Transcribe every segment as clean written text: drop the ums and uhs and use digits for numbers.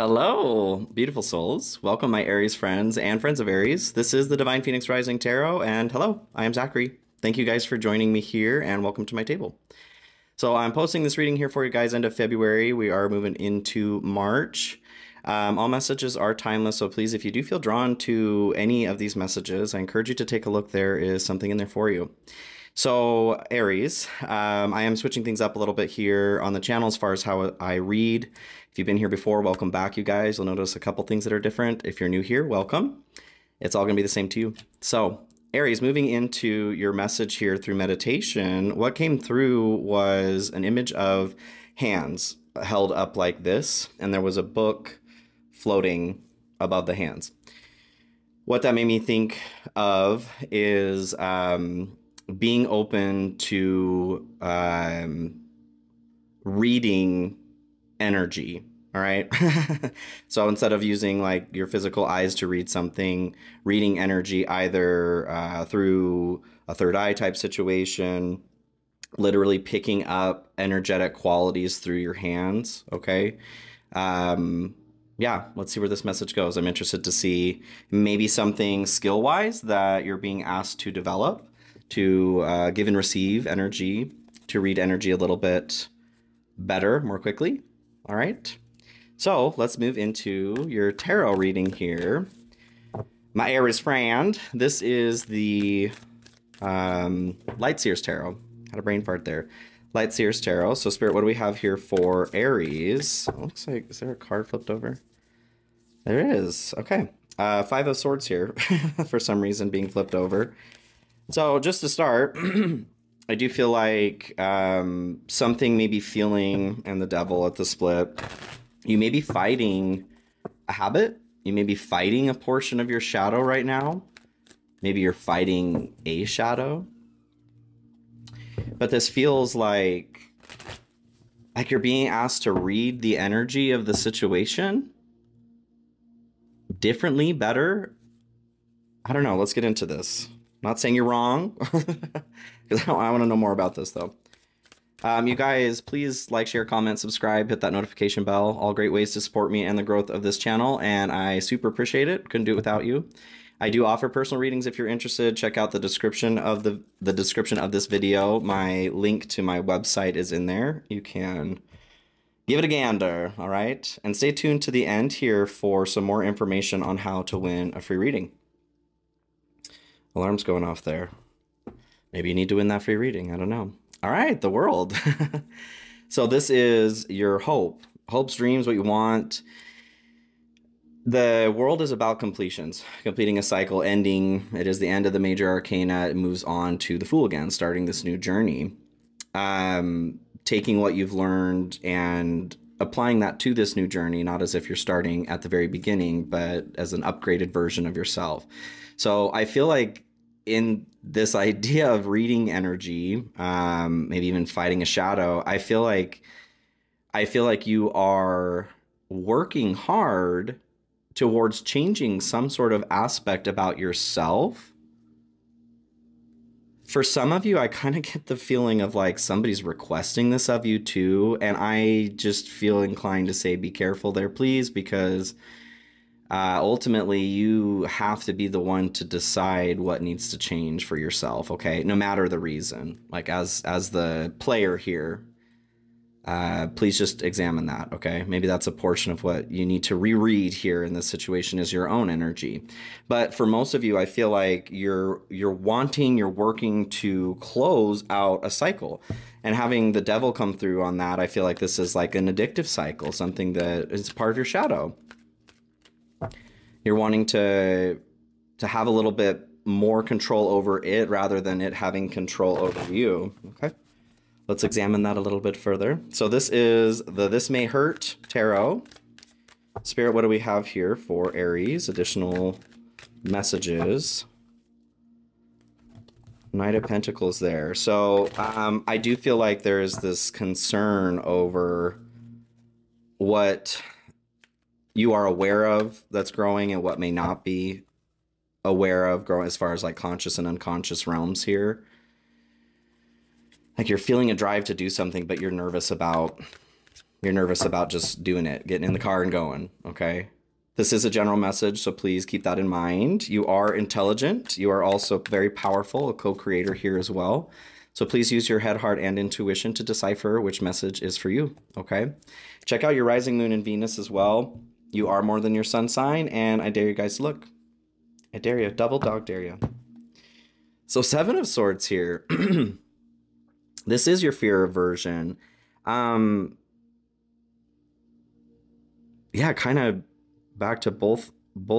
Hello, beautiful souls. Welcome, my Aries friends and friends of Aries. This is the Divine Phoenix Rising Tarot, and hello, I am Zachary. Thank you guys for joining me here, and welcome to my table. So I'm posting this reading here for you guys end of February. We are moving into March. All messages are timeless, so please, if you do feel drawn to any of these messages, I encourage you to take a look. There is something in there for you. So Aries, I am switching things up a little bit here on the channel as far as how I read. If you've been here before, welcome back, you guys. You'll notice a couple things that are different. If you're new here, welcome. It's all going to be the same to you. So Aries, moving into your message here through meditation, what came through was an image of hands held up like this, and there was a book floating above the hands. What that made me think of is being open to reading energy. All right. So instead of using like your physical eyes to read something, reading energy either through a third eye type situation, literally picking up energetic qualities through your hands. Okay. Yeah, let's see where this message goes. I'm interested to see maybe something skill wise that you're being asked to develop, to give and receive energy, to read energy a little bit better, more quickly. All right. So let's move into your tarot reading here. My Aries friend, this is the Light Seers Tarot. Had a brain fart there. Light Seers Tarot. So Spirit, what do we have here for Aries? It looks like, is there a card flipped over? There is. Okay. Five of Swords here for some reason being flipped over. So just to start, I do feel like something may be feeling, and the Devil at the split. You may be fighting a habit. You may be fighting a portion of your shadow right now. Maybe you're fighting a shadow. But this feels like you're being asked to read the energy of the situation differently, better. I don't know. Let's get into this. I'm not saying you're wrong, because I want to know more about this, though. You guys, please like, share, comment, subscribe, hit that notification bell. All great ways to support me and the growth of this channel, and I super appreciate it. Couldn't do it without you. I do offer personal readings if you're interested. Check out the description of the description of this video. My link to my website is in there. You can give it a gander, all right? And stay tuned to the end here for some more information on how to win a free reading. Alarm's going off there. Maybe you need to win that free reading. I don't know. All right, the world. So this is your hope. Hopes, dreams, what you want. The world is about completions, completing a cycle, ending. It is the end of the major arcana. It moves on to the Fool again, starting this new journey. Taking what you've learned and applying that to this new journey, not as if you're starting at the very beginning, but as an upgraded version of yourself. So I feel like in this idea of reading energy, maybe even fighting a shadow, I feel like you are working hard towards changing some sort of aspect about yourself. For some of you, I kind of get the feeling of like somebody's requesting this of you too. And I just feel inclined to say, be careful there, please, because ultimately you have to be the one to decide what needs to change for yourself. Okay. No matter the reason, like as the player here, please just examine that. Okay. Maybe that's a portion of what you need to reread here in this situation is your own energy. But for most of you, I feel like you're working to close out a cycle, and having the Devil come through on that. I feel like this is like an addictive cycle, something that is part of your shadow. You're wanting to have a little bit more control over it rather than it having control over you. Okay. Let's examine that a little bit further. So this is the This May Hurt Tarot. Spirit, what do we have here for Aries? Additional messages. Knight of Pentacles there. So I do feel like there is this concern over what you are aware of that's growing and what may not be aware of growing as far as like conscious and unconscious realms here. Like you're feeling a drive to do something, but you're nervous about You're nervous about just doing it, getting in the car and going, okay? This is a general message, so please keep that in mind. You are intelligent. You are also very powerful, a co-creator here as well. So please use your head, heart, and intuition to decipher which message is for you, okay? Check out your rising moon and Venus as well. You are more than your sun sign, and I dare you guys to look. I dare you, double dog dare you. So Seven of Swords here. This is your fear aversion. Yeah, kind of back to both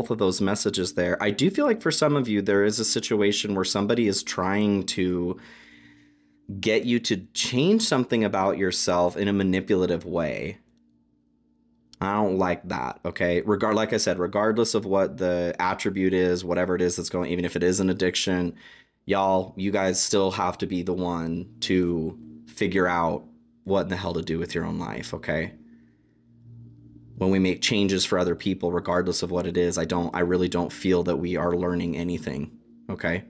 of those messages there. I do feel like for some of you, there is a situation where somebody is trying to get you to change something about yourself in a manipulative way. I don't like that, okay? Like I said, regardless of what the attribute is, whatever it is that's going, even if it is an addiction, y'all, you guys still have to be the one to figure out what in the hell to do with your own life, okay? When we make changes for other people, regardless of what it is, I really don't feel that we are learning anything, okay?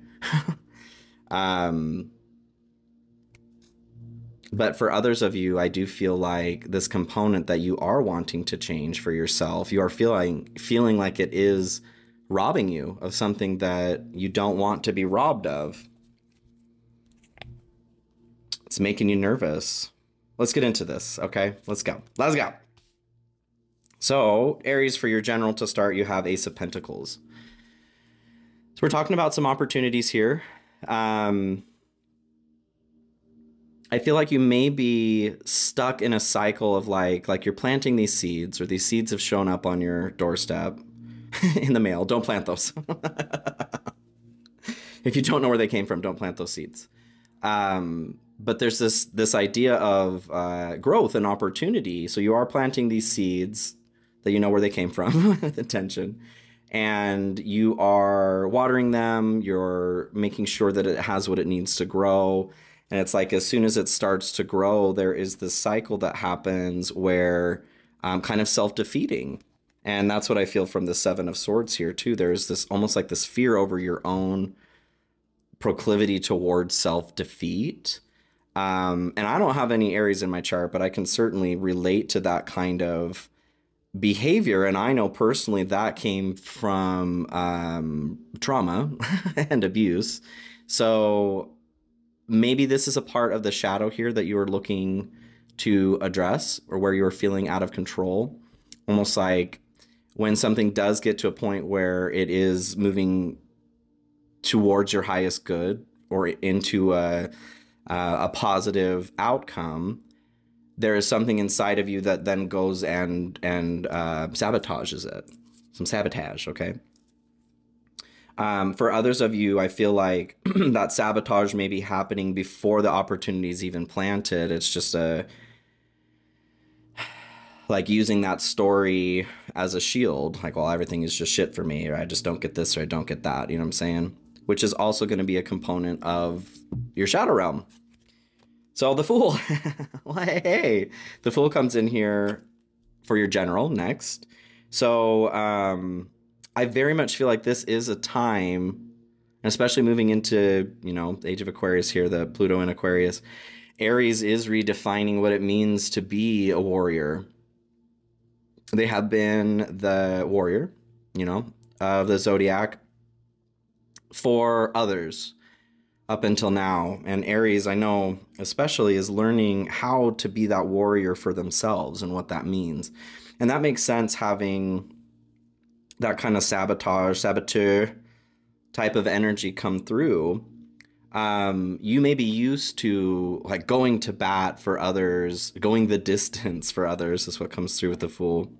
But for others of you, I do feel like this component that you are wanting to change for yourself, you are feeling like it is robbing you of something that you don't want to be robbed of. It's making you nervous. Let's get into this, okay? Let's go. Let's go. So, Aries, for your general to start, you have Ace of Pentacles. So we're talking about some opportunities here. I feel like you may be stuck in a cycle of like you're planting these seeds, or these seeds have shown up on your doorstep in the mail. Don't plant those. If you don't know where they came from, don't plant those seeds. But there's this idea of growth and opportunity. So you are planting these seeds that you know where they came from with intention. And you are watering them. You're making sure that it has what it needs to grow. And it's like as soon as it starts to grow, there is this cycle that happens where kind of self-defeating. And that's what I feel from the Seven of Swords here too. There's this almost like this fear over your own proclivity towards self-defeat. And I don't have any Aries in my chart, but I can certainly relate to that kind of behavior. And I know personally that came from trauma and abuse. So maybe this is a part of the shadow here that you are looking to address, or where you're feeling out of control. Almost like when something does get to a point where it is moving towards your highest good or into a positive outcome, there is something inside of you that then goes and sabotages it. Some sabotage, okay? For others of you, I feel like that sabotage may be happening before the opportunity is even planted. It's just like using that story as a shield. Like, well, everything is just shit for me, or I just don't get this, or I don't get that. You know what I'm saying? Which is also going to be a component of your shadow realm. So the Fool, well, hey, the Fool comes in here for your general next. So I very much feel like this is a time, especially moving into, you know, the Age of Aquarius here, the Pluto in Aquarius. Aries is redefining what it means to be a warrior. They have been the warrior, you know, of the zodiac for others up until now. And Aries, I know especially, is learning how to be that warrior for themselves and what that means. And that makes sense, having that kind of saboteur type of energy come through. You may be used to like going to bat for others, going the distance for others is what comes through with the Fool.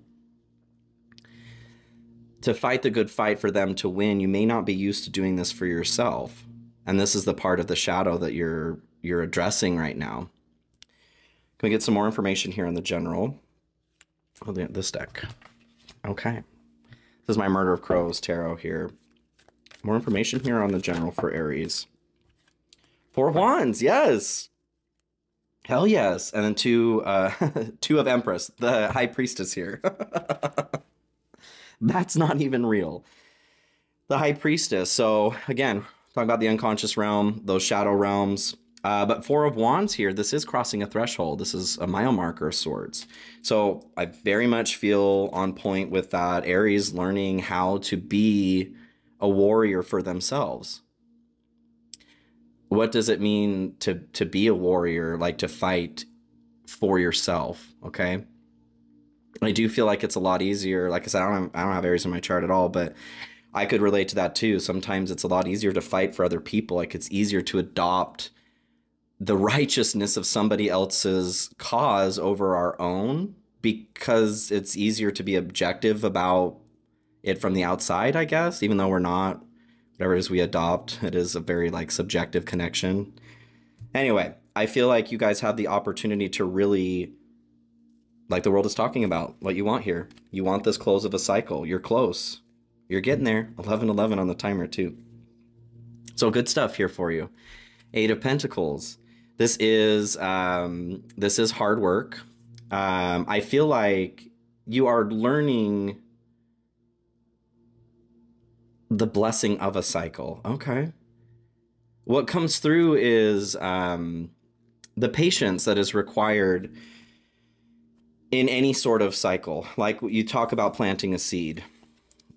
To fight the good fight for them to win, you may not be used to doing this for yourself. And this is the part of the shadow that you're addressing right now. Can we get some more information here on the general? Oh, this deck. Okay. This is my Murder of Crows tarot here. More information here on the general for Aries. Four of Wands, yes. Hell yes. And then two of Empress, the High Priestess here. That's not even real. The High Priestess. So again, talking about the unconscious realm, those shadow realms. But Four of Wands here, this is crossing a threshold. This is a mile marker of sorts. So I very much feel on point with that. Aries learning how to be a warrior for themselves. What does it mean to be a warrior, like to fight for yourself, okay? I do feel like it's a lot easier. Like I said, I don't have Aries in my chart at all, but I could relate to that too. Sometimes it's a lot easier to fight for other people. Like it's easier to adopt the righteousness of somebody else's cause over our own because it's easier to be objective about it from the outside, I guess, even though we're not. Whatever it is we adopt, it is a very like subjective connection. Anyway, I feel like you guys have the opportunity to really, like the world is talking about, what you want here. You want this close of a cycle. You're close. You're getting there. 11:11 on the timer too. So good stuff here for you. Eight of Pentacles. This is hard work. I feel like you are learning the blessing of a cycle. Okay. What comes through is the patience that is required in any sort of cycle. Like you talk about planting a seed.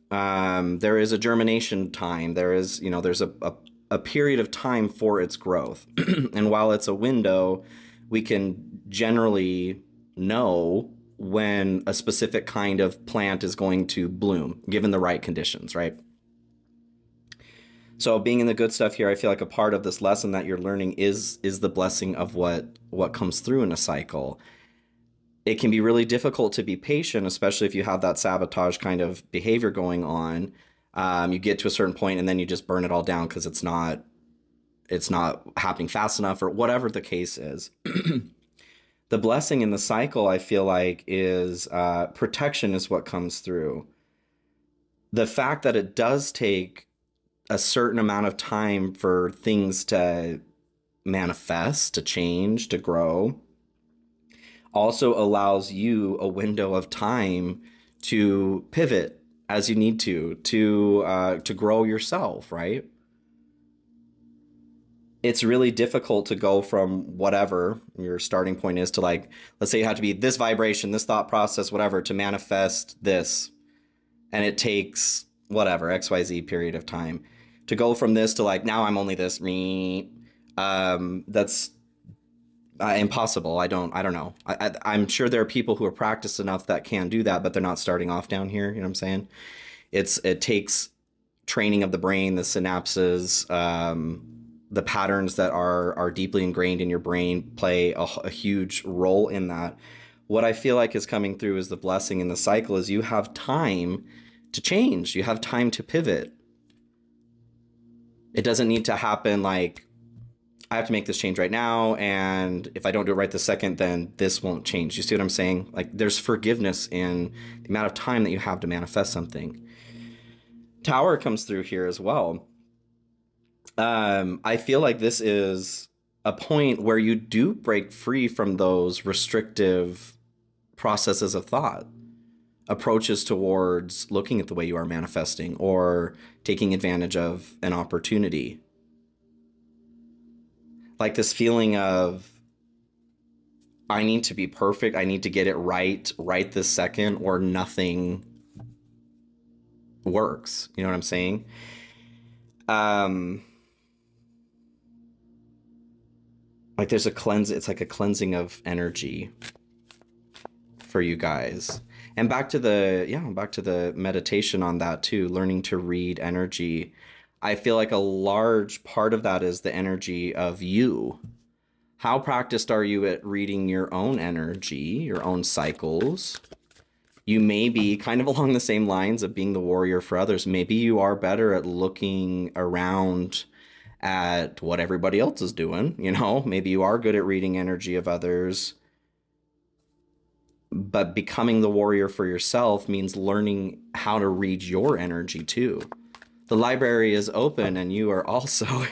There is a germination time. There is, you know, there's a period of time for its growth. And while it's a window, we can generally know when a specific kind of plant is going to bloom, given the right conditions, right? So being in the good stuff here, I feel like a part of this lesson that you're learning is the blessing of what comes through in a cycle. It can be really difficult to be patient, especially if you have that sabotage kind of behavior going on. You get to a certain point and then you just burn it all down because it's not happening fast enough or whatever the case is. The blessing in the cycle, I feel like, is protection is what comes through. The fact that it does take a certain amount of time for things to manifest, to change, to grow, also allows you a window of time to pivot as you need to grow yourself, right? It's really difficult to go from whatever your starting point is to, like, let's say you have to be this vibration, this thought process, whatever, to manifest this. And it takes whatever, XYZ period of time. To go from this to like, now I'm only this, that's impossible. I don't know. I'm sure there are people who are practiced enough that can do that, but they're not starting off down here. You know what I'm saying? It takes training of the brain, the synapses, the patterns that are deeply ingrained in your brain play a huge role in that. What I feel like is coming through is the blessing in the cycle is you have time to change. You have time to pivot. It doesn't need to happen like, I have to make this change right now, and if I don't do it right this second, then this won't change. You see what I'm saying? Like, there's forgiveness in the amount of time that you have to manifest something. Tower comes through here as well. I feel like this is a point where you do break free from those restrictive processes of thought, approaches towards looking at the way you are manifesting or taking advantage of an opportunity. Like this feeling of, I need to be perfect, I need to get it right this second, or nothing works. You know what I'm saying? Like there's a cleanse, it's like a cleansing of energy for you guys. And back to the meditation on that too, learning to read energy. I feel like a large part of that is the energy of you. How practiced are you at reading your own energy, your own cycles? You may be kind of along the same lines of being the warrior for others. Maybe you are better at looking around at what everybody else is doing. You know, maybe you are good at reading energy of others. But becoming the warrior for yourself means learning how to read your energy too. The library is open and you are also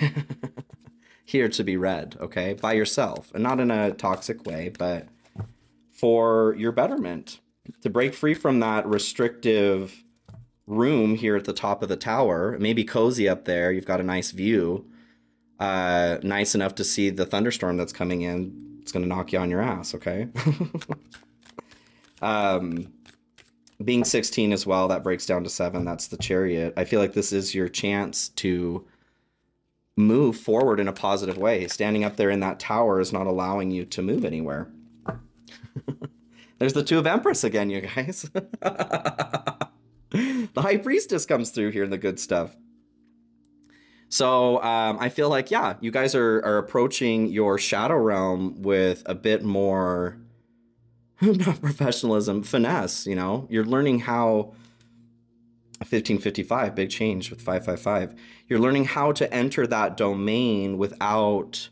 here to be read, okay? By yourself, and not in a toxic way, but for your betterment. To break free from that restrictive room here at the top of the tower. It may be cozy up there. You've got a nice view. nice enough to see the thunderstorm that's coming in. It's going to knock you on your ass, okay? Being 16 as well, that breaks down to 7. That's the Chariot. I feel like this is your chance to move forward in a positive way. Standing up there in that tower is not allowing you to move anywhere. There's the Two of Empress again, you guys. The High Priestess comes through here in the good stuff. So I feel like, yeah, you guys are approaching your shadow realm with a bit more, not professionalism, finesse, you know? You're learning how, 1555, big change with 555. You're learning how to enter that domain without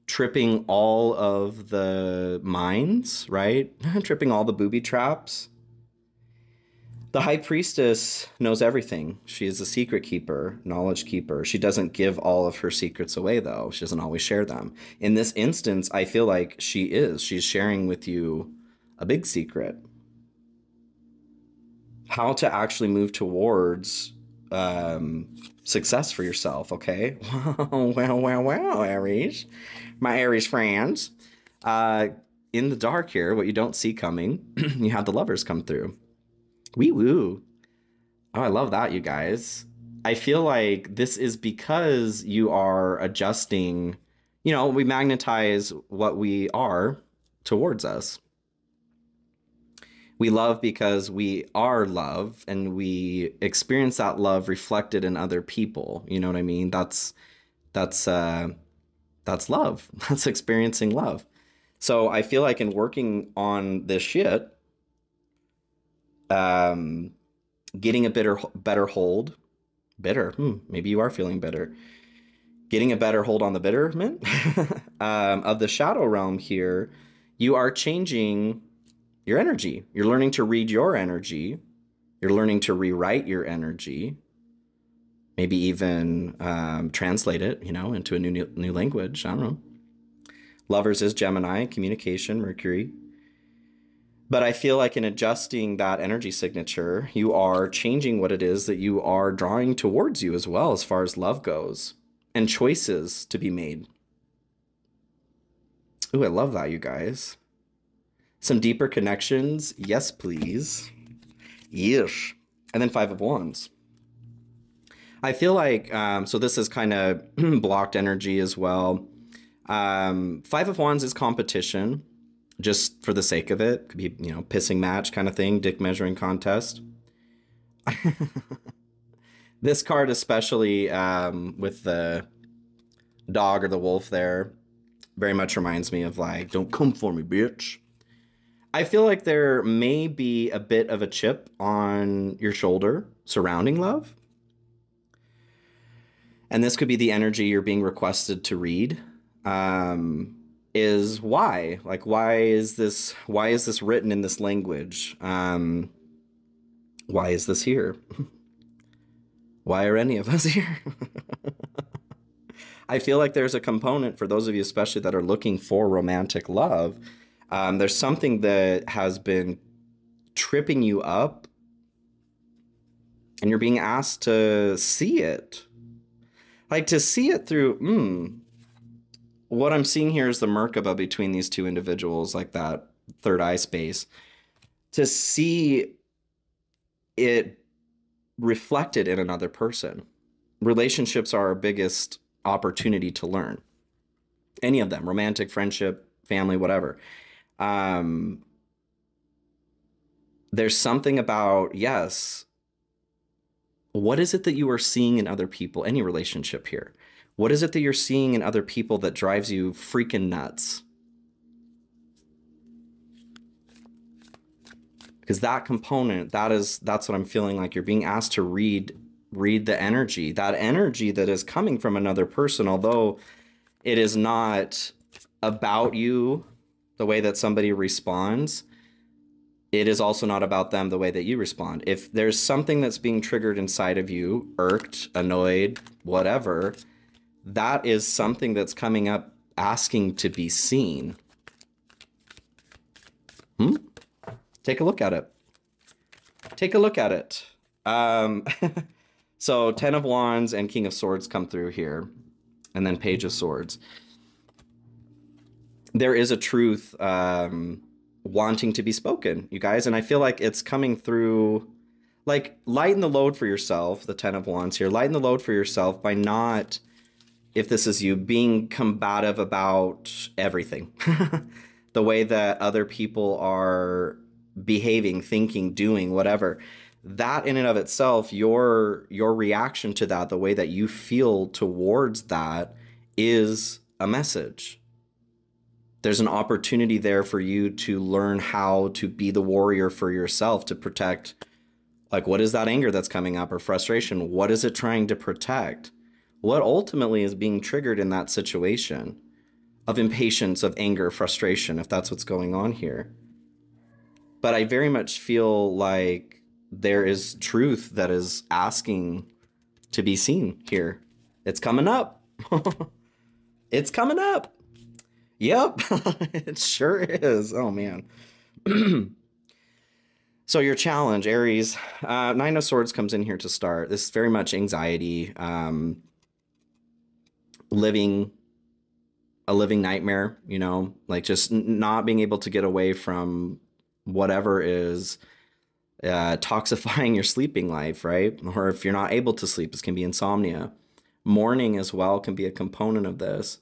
tripping all of the mines, right? Tripping all the booby traps. The High Priestess knows everything. She is a secret keeper, knowledge keeper. She doesn't give all of her secrets away, though. She doesn't always share them. In this instance, I feel like she is. She's sharing with you a big secret. How to actually move towards success for yourself, okay? Wow, Aries. My Aries friends. In the dark here, what you don't see coming, you have the Lovers come through. Wee woo. Oh, I love that, you guys. I feel like this is because you are adjusting, you know, we magnetize what we are towards us. We love because we are love, and we experience that love reflected in other people. You know what I mean? That's love. That's experiencing love. So I feel like in working on this shit, getting a better hold, maybe you are feeling bitter. Getting a better hold on the bitterment of the shadow realm here, you are changing your energy. You're learning to read your energy. You're learning to rewrite your energy. Maybe even translate it, you know, into a new language. I don't know. Lovers is Gemini, communication, Mercury. But I feel like in adjusting that energy signature, you are changing what it is that you are drawing towards you as well, as far as love goes, and choices to be made. Ooh, I love that, you guys. Some deeper connections. Yes, please. Yes. And then 5 of Wands. I feel like, so this is kind of blocked energy as well. 5 of Wands is competition, just for the sake of it. Could be, you know, pissing match kind of thing, dick measuring contest. This card especially, with the dog or the wolf there, very much reminds me of like, don't come for me, bitch. I feel like there may be a bit of a chip on your shoulder surrounding love. And this could be the energy you're being requested to read. Is why? Like, why is this written in this language? Why is this here? Why are any of us here? I feel like there's a component for those of you, especially that are looking for romantic love. There's something that has been tripping you up, and you're being asked to see it. Like, to see it through, what I'm seeing here is the Merkaba between these two individuals, like that third eye space. To see it reflected in another person. Relationships are our biggest opportunity to learn. Any of them, romantic, friendship, family, whatever. There's something about, yes, what is it that you are seeing in other people? Any relationship here. What is it that you're seeing in other people that drives you freaking nuts? Because that component, that's what I'm feeling like. You're being asked to read the energy. That energy that is coming from another person, although it is not about you the way that somebody responds, it is also not about them the way that you respond. If there's something that's being triggered inside of you, irked, annoyed, whatever, that is something that's coming up asking to be seen. Take a look at it. Take a look at it. So 10 of Wands and King of Swords come through here. And then Page of Swords. There is a truth wanting to be spoken, you guys. And I feel like it's coming through, like, lighten the load for yourself, the 10 of Wands here. Lighten the load for yourself by not, if this is you, being combative about everything. The way that other people are behaving, thinking, doing, whatever. That in and of itself, your reaction to that, the way that you feel towards that, is a message. There's an opportunity there for you to learn how to be the warrior for yourself, to protect, like, what is that anger that's coming up, or frustration? What is it trying to protect? What ultimately is being triggered in that situation of impatience, of anger, frustration, if that's what's going on here? But I very much feel like there is truth that is asking to be seen here. It's coming up. It's coming up. Yep, it sure is. Oh, man. So your challenge, Aries, 9 of Swords comes in here to start. This is very much anxiety, living a living nightmare, you know, like just not being able to get away from whatever is toxifying your sleeping life, right? Or if you're not able to sleep, this can be insomnia. Mourning as well can be a component of this.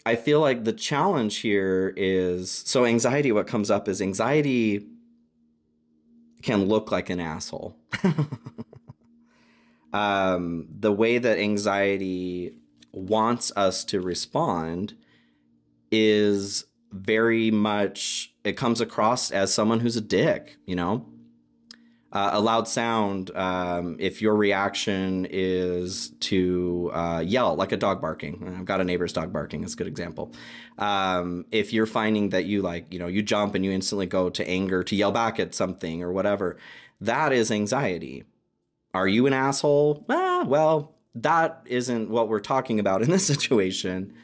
I feel like the challenge here is, so anxiety, what comes up is anxiety can look like an asshole. The way that anxiety wants us to respond is very much, it comes across as someone who's a dick, you know? A loud sound, if your reaction is to yell, like a dog barking. I've got a neighbor's dog barking, it's a good example. If you're finding that you, like, you know, you jump and you instantly go to anger, to yell back at something or whatever, that is anxiety. Are you an asshole? Well, that isn't what we're talking about in this situation.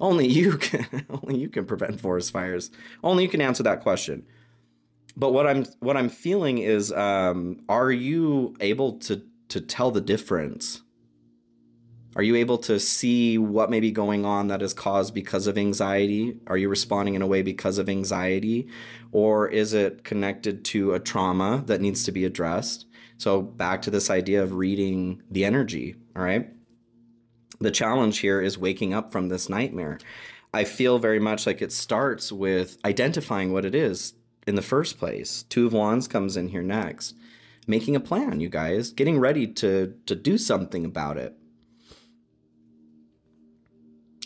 Only you can prevent forest fires. Only you can answer that question. But what I'm feeling is, are you able to tell the difference? Are you able to see what may be going on that is caused because of anxiety? Are you responding in a way because of anxiety? Or is it connected to a trauma that needs to be addressed? So back to this idea of reading the energy, all right? The challenge here is waking up from this nightmare. I feel very much like it starts with identifying what it is in the first place. 2 of Wands comes in here next. Making a plan, you guys. Getting ready to do something about it.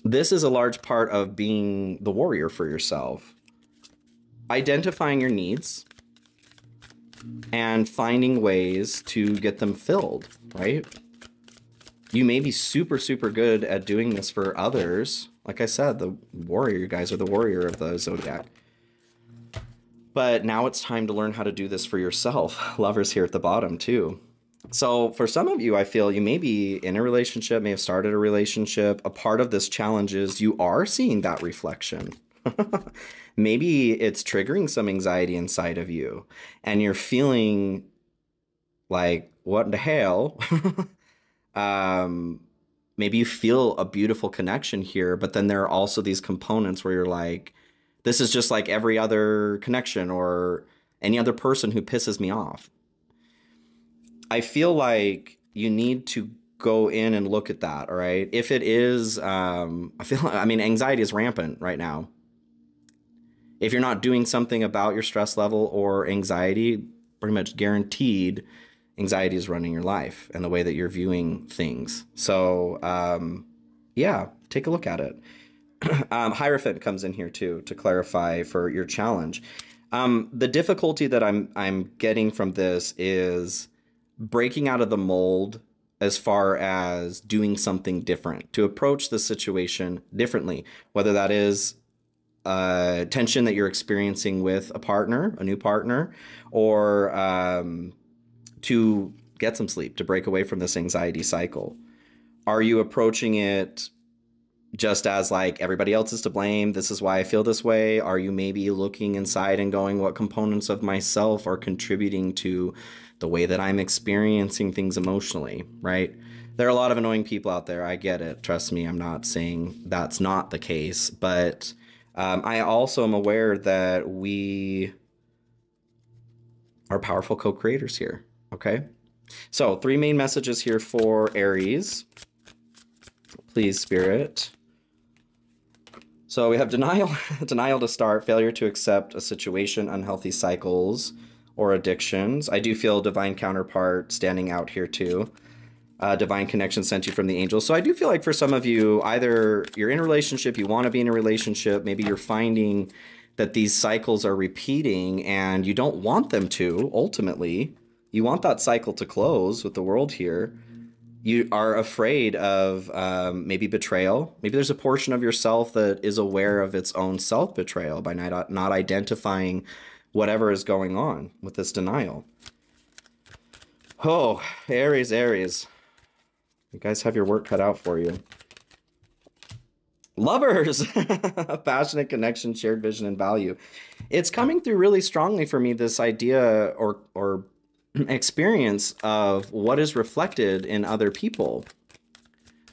This is a large part of being the warrior for yourself. Identifying your needs and finding ways to get them filled, right? You may be super, super good at doing this for others. Like I said, the warrior, you guys are the warrior of the zodiac. But now it's time to learn how to do this for yourself. Lovers here at the bottom too. So for some of you, I feel you may be in a relationship, may have started a relationship. A part of this challenge is you are seeing that reflection. Maybe it's triggering some anxiety inside of you and you're feeling like, what in the hell? Maybe you feel a beautiful connection here, but then there are also these components where you're like, this is just like every other connection or any other person who pisses me off. I feel like you need to go in and look at that, all right? If it is, I mean, anxiety is rampant right now. If you're not doing something about your stress level or anxiety, pretty much guaranteed anxiety is running your life and the way that you're viewing things. So, yeah, take a look at it. Hierophant comes in here too to clarify for your challenge. The difficulty that I'm getting from this is breaking out of the mold as far as doing something different, to approach the situation differently, whether that is tension that you're experiencing with a partner, a new partner, or to get some sleep, to break away from this anxiety cycle. Are you approaching it just as like everybody else is to blame? This is why I feel this way. Are you maybe looking inside and going, what components of myself are contributing to the way that I'm experiencing things emotionally, right? There are a lot of annoying people out there. I get it. Trust me, I'm not saying that's not the case. But I also am aware that we are powerful co-creators here. Okay? So 3 main messages here for Aries. Please, Spirit. So we have denial, denial to start, failure to accept a situation, unhealthy cycles, or addictions. I do feel divine counterpart standing out here too. Divine connection sent you from the angels. So I do feel like for some of you, either you're in a relationship, you want to be in a relationship, maybe you're finding that these cycles are repeating and you don't want them to, ultimately. You want that cycle to close with the world here. You are afraid of maybe betrayal. Maybe there's a portion of yourself that is aware of its own self-betrayal by not identifying whatever is going on with this denial. Oh, Aries, Aries. You guys have your work cut out for you. Lovers, passionate connection, shared vision, and value. It's coming through really strongly for me, this idea or experience of what is reflected in other people.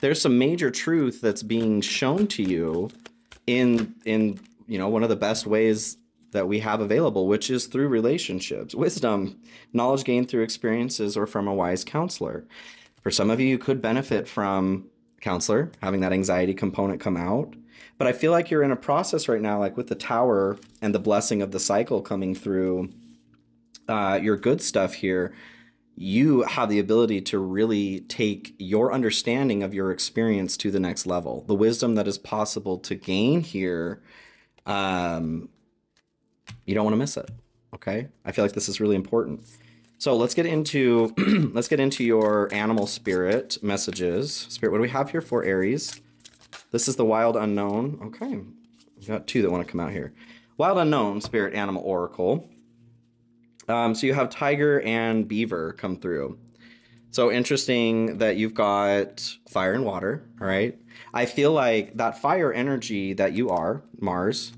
There's some major truth that's being shown to you in you know, one of the best ways that we have available, which is through relationships. Wisdom, knowledge gained through experiences or from a wise counselor. For some of you, you could benefit from counselor, having that anxiety component come out. But I feel like you're in a process right now, like with the Tower and the blessing of the cycle coming through your good stuff here. You have the ability to really take your understanding of your experience to the next level. The wisdom that is possible to gain here, you don't want to miss it. Okay, I feel like this is really important. So let's get into let's get into your animal spirit messages. Spirit, what do we have here for Aries? This is the wild unknown. Okay, we got 2 that want to come out here. Wild unknown spirit animal oracle. So you have tiger and beaver come through. So interesting that you've got fire and water. All right, I feel like that fire energy that you are, Mars,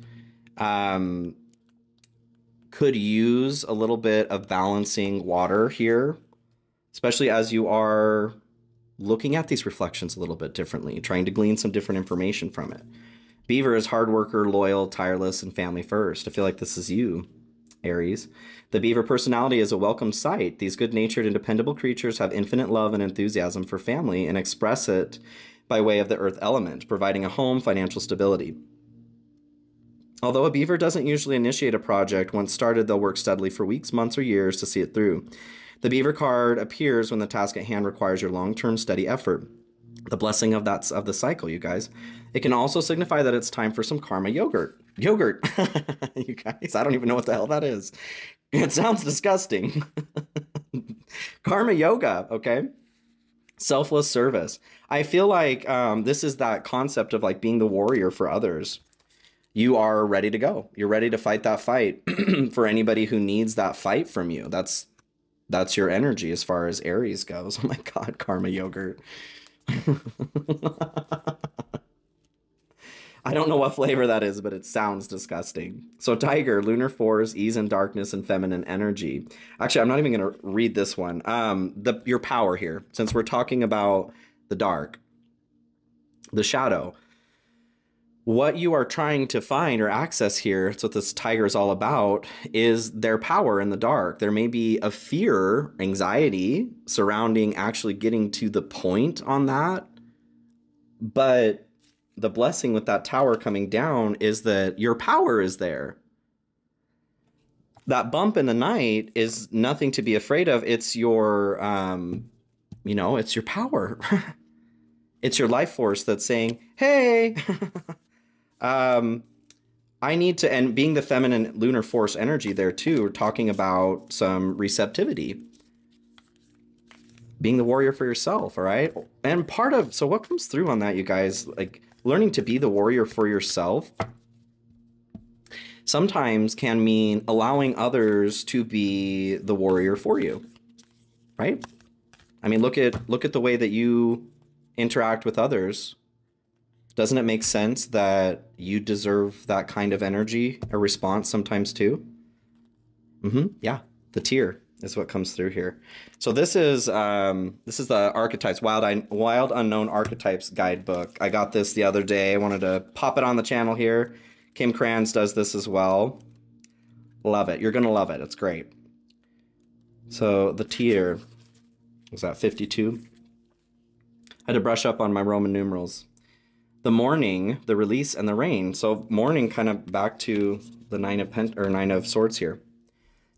could use a little bit of balancing water here, especially as you are looking at these reflections a little bit differently, trying to glean some different information from it. Beaver is hard worker, loyal, tireless, and family first. I feel like this is you, Aries. The beaver personality is a welcome sight. These good-natured and dependable creatures have infinite love and enthusiasm for family and express it by way of the earth element, providing a home, financial stability. Although a beaver doesn't usually initiate a project, once started, they'll work steadily for weeks, months, or years to see it through. The beaver card appears when the task at hand requires your long-term steady effort. The blessing of the cycle, you guys. It can also signify that it's time for some karma yogurt. Yogurt! You guys, I don't even know what the hell that is. It sounds disgusting. Karma yoga, okay? Selfless service. I feel like this is that concept of like being the warrior for others. You are ready to go. You're ready to fight that fight for anybody who needs that fight from you. That's your energy as far as Aries goes. Oh my God, karma yogurt. I don't know what flavor that is, but it sounds disgusting. So tiger, lunar force, ease in darkness, and feminine energy. Actually, I'm not even going to read this one. Your power here, since we're talking about the dark, the shadow. What you are trying to find or access here, that's what this tiger is all about, is their power in the dark. There may be a fear, anxiety surrounding actually getting to the point on that. But the blessing with that tower coming down is that your power is there. That bump in the night is nothing to be afraid of. It's your, it's your power. It's your life force that's saying, hey, I need to, and being the feminine lunar force energy there too, we're talking about some receptivity, being the warrior for yourself. All right. And so what comes through on that, you guys, like learning to be the warrior for yourself sometimes can mean allowing others to be the warrior for you. Right. I mean, look at the way that you interact with others. Doesn't it make sense that you deserve that kind of energy, a response sometimes too? Yeah, the tear. is what comes through here. So this is the archetypes, wild unknown archetypes guidebook. I got this the other day. I wanted to pop it on the channel here. Kim Kranz does this as well. Love it. You're gonna love it. It's great. So the tier was that 52. I had to brush up on my Roman numerals. The morning, the release, and the rain. So morning, kind of back to the Nine of Swords here.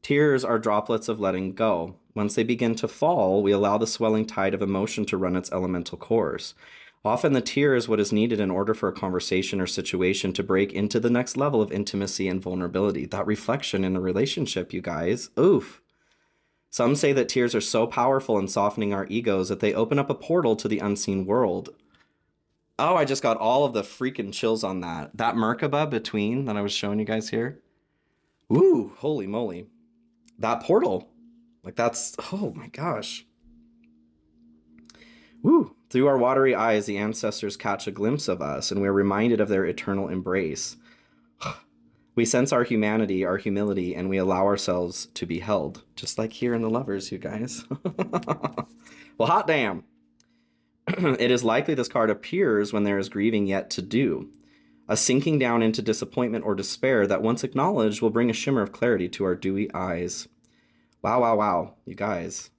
Tears are droplets of letting go. Once they begin to fall, we allow the swelling tide of emotion to run its elemental course. Often the tear is what is needed in order for a conversation or situation to break into the next level of intimacy and vulnerability. That reflection in a relationship, you guys. Oof. Some say that tears are so powerful in softening our egos that they open up a portal to the unseen world. Oh, I just got all of the freaking chills on that. That Merkaba between that I was showing you guys here. Ooh, holy moly. That portal. Like that's, oh my gosh. Woo. Through our watery eyes, the ancestors catch a glimpse of us, and we're reminded of their eternal embrace. We sense our humanity, our humility, and we allow ourselves to be held. Just like here in the Lovers, you guys. Well, hot damn. It is likely this card appears when there is grieving yet to do. A sinking down into disappointment or despair that once acknowledged will bring a shimmer of clarity to our dewy eyes. Wow, wow, wow, you guys.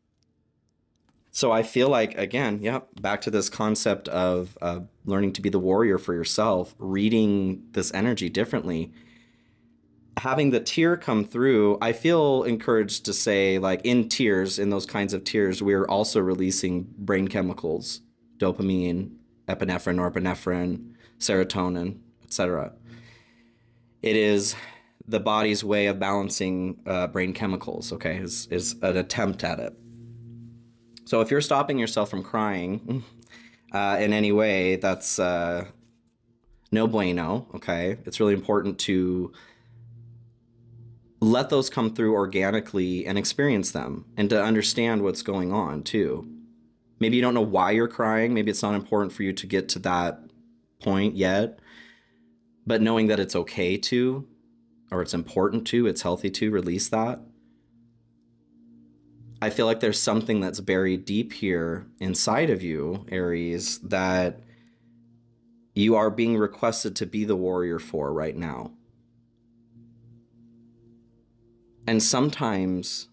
So I feel like, again, yep, back to this concept of learning to be the warrior for yourself, reading this energy differently. Having the tear come through, I feel encouraged to say, like, in tears, in those kinds of tears, we're also releasing brain chemicals, dopamine, epinephrine, norepinephrine, serotonin, etc. It is the body's way of balancing brain chemicals, okay, is an attempt at it. So if you're stopping yourself from crying in any way, that's no bueno, okay? It's really important to let those come through organically and experience them and to understand what's going on too. Maybe you don't know why you're crying. Maybe it's not important for you to get to that point yet, but knowing that it's okay to, or it's important to, it's healthy to release that. I feel like there's something that's buried deep here inside of you, Aries, that you are being requested to be the warrior for right now. And sometimes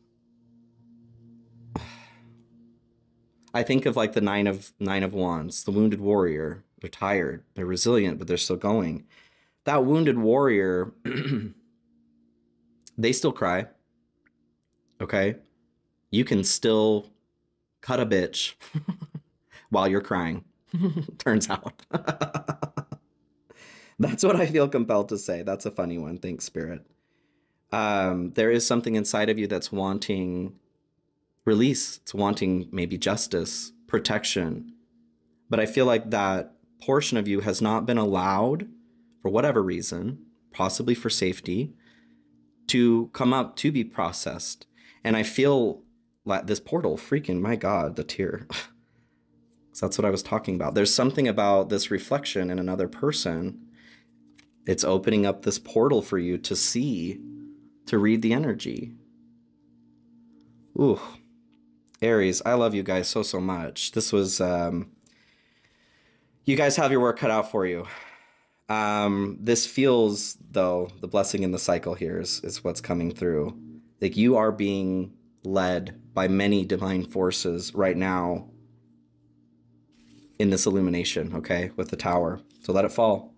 I think of like the Nine of Wands, the wounded warrior. They're tired, they're resilient, but they're still going. That wounded warrior, they still cry, okay? You can still cut a bitch while you're crying, turns out. That's what I feel compelled to say. That's a funny one. Thanks, Spirit. There is something inside of you that's wanting release. It's wanting maybe justice, protection. But I feel like that portion of you has not been allowed, for whatever reason, possibly for safety, to come up to be processed. And I feel like this portal, freaking, my God, the tear. So that's what I was talking about. There's something about this reflection in another person. It's opening up this portal for you to see, to read the energy. Ooh, Aries, I love you guys so, so much. This was, you guys have your work cut out for you. This feels, though, the blessing in the cycle here is what's coming through. Like you are being led by many divine forces right now in this illumination, okay, with the tower. So let it fall.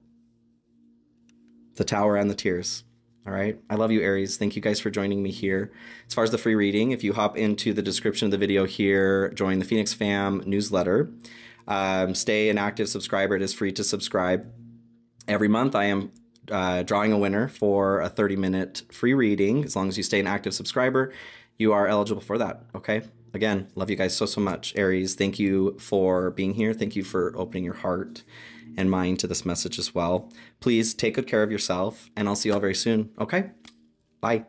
The tower and the tears. All right. I love you, Aries. Thank you guys for joining me here. As far as the free reading, if you hop into the description of the video here, join the Phoenix Fam newsletter. Stay an active subscriber. It is free to subscribe. Every month I am drawing a winner for a 30-minute free reading. As long as you stay an active subscriber, you are eligible for that. Okay. Again, love you guys so, so much. Aries, thank you for being here. Thank you for opening your heart and mind to this message as well. Please take good care of yourself, and I'll see you all very soon. Okay? Bye.